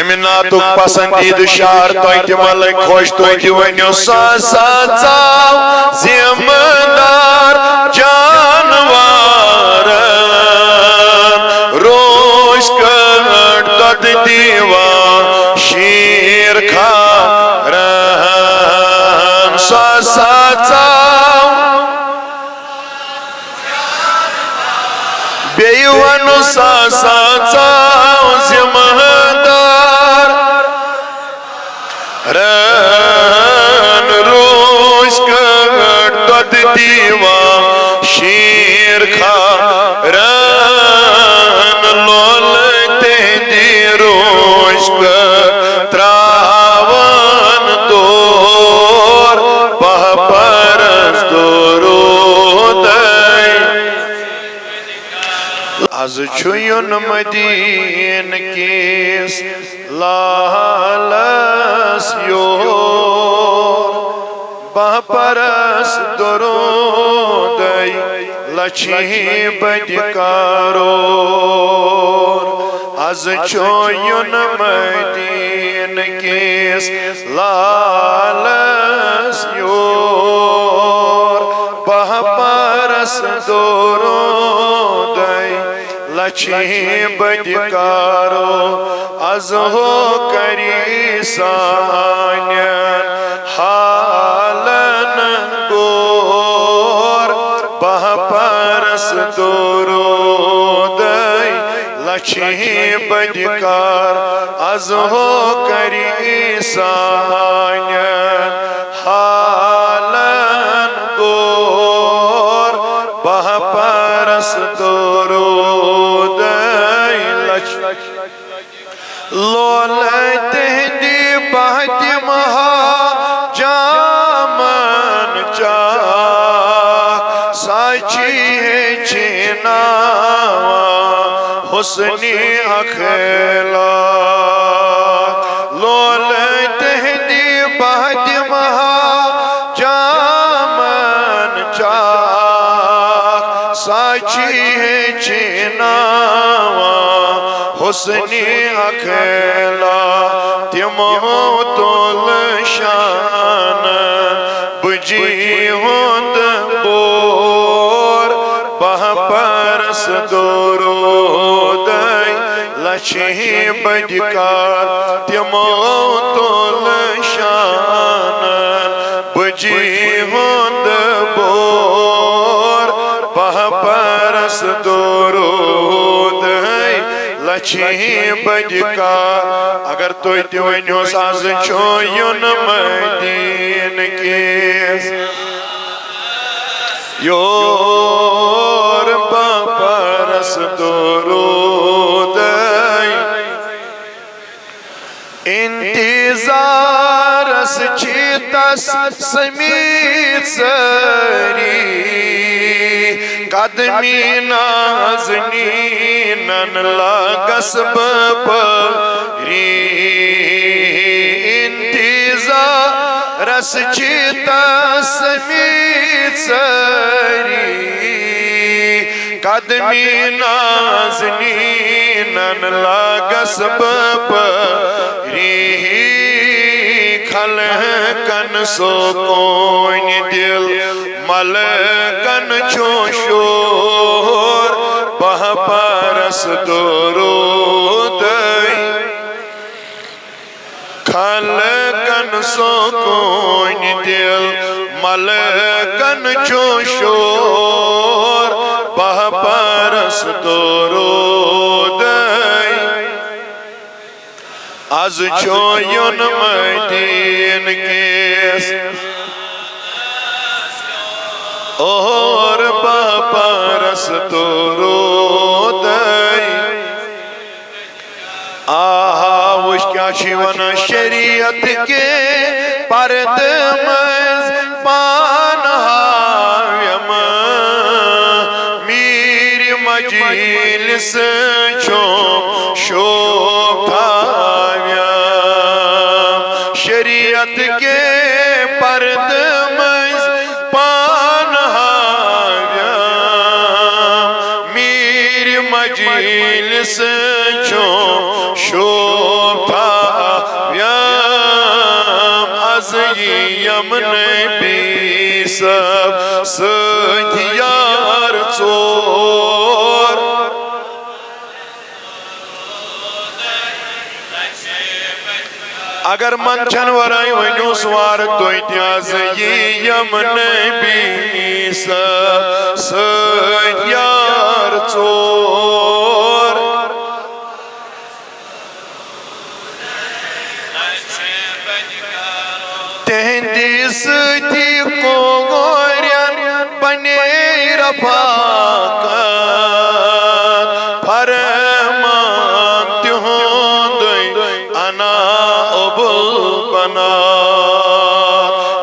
अमिनातुक पसंदीद शार तोय मल खुश तोय वनो सा चाव जिम्मेदार जानवर रोश कट दद दीवा शीर खारन सा चाव बेवनो सा चाव जिम्मेदार रन रोश कट दद दीवा शीर खारन लोलते दी रोश त्रावन दोर पहपरस दोरोदय आज छुयुन मदीन किस लालस योर पहपरस दोरोदय लछी बदकारोर आज छुयुन मदीन किस लालस योर पहपरस दोरोदय लछी बदकारो आज हो करी सान्यन हालन गोर पहपरस दोरोदय लछी बदकार आज हो करी सान्यन हालन गोर पहपरस दोरोदय लोलते दी बहत महा जामन चा साची है चिनावा हुस्नी अखला लोलते दी बहत महा जामन चा साची है चिनावा हुस्नी अखला तिमो तोल शान बुझी होंद बोर पहपरस दोरोदय लछी बदकार तिमो तोल शान बुझी होंद बोर पहपरस दोरोदय लछी बदकार अगर तोय ते वनो आज छुयुन मदीन किस योर पहपरस दोरोदय इंतजारस छितस समीत सरी कदमी नाज़नीनन लागस बपरी इंतज़ारस छितस समीत सरी कदमी नाज़नीनन लागस बपरी खलकन सो कोइन दिल मलकन छो शोर पहपरस दोरोदय खलकन सो कोइन दिल मलकन छो शोर पहपरस दोरोदय आज छुयुन मदीन किस और पहपरस दोरोदय आहा वुश क्या वन शरीयत के पर्द मज पान हाव्यम मीर मजलिस छो शोभाव्यम शरीयत के पर्द मज पान हाव्यम मीर मजलिस छो शोभा यमन भी सब यार चोर अगर मंचन वराई वनु स्वार तो इतिहास ये यमन भी सब यार चोर तेहंदी सती को गोरियन बने रफाकत फरमान त्योंद अना अबुल बना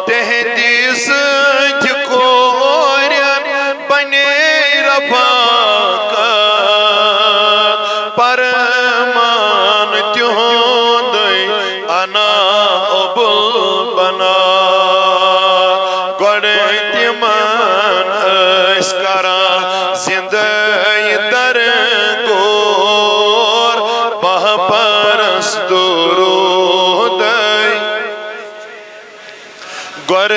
तेहंदी सती को गोरियन बने रफाकत फरमान त्योंद अना अबुल बना गोड़ तिमन अस्करा जिंदगी दर गोर बह परस दुरूदय गोड़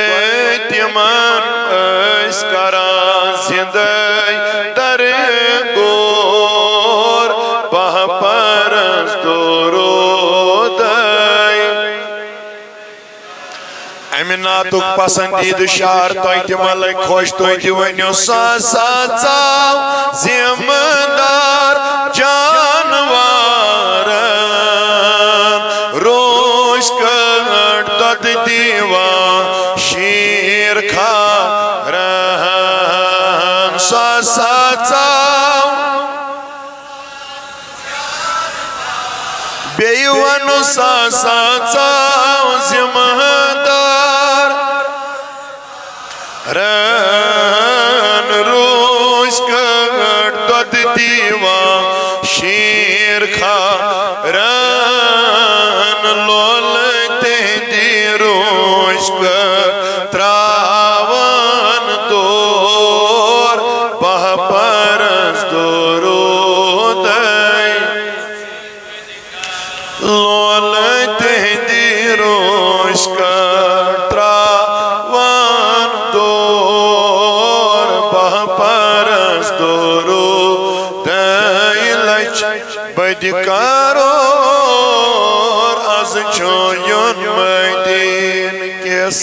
तिमन अस्करा जिंदगी दर गोर बह परस दुरूदय अमिनातुक पसंदीद शार तो मल खुश तो वनो सा जिम्मेदार जानवर रोश कट दद दीवा शीर खा सा बेवनु सा जिम्मेदार रन रोश कट दद दीवा शीर खा रन लोल तेंदी रोश त्रावन दोर बह परस दुरूदय लोल तेंदी रोश त्रावन दोर बह परस दुरूदय लच बदकारोर आज छोयुन मदीन किस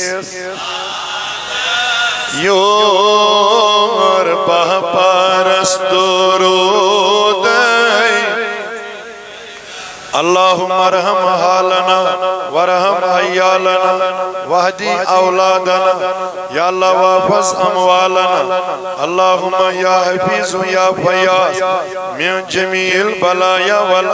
योर बह परस दुरूदय अल्लाहुम्मा रहम हालना वरहम हय्यालना वहदी औलादना या अल्लाह वाफस अमवालना अल्लाहुम्मा या हफीज़ या फयाज़ मिन जमील बलाया वल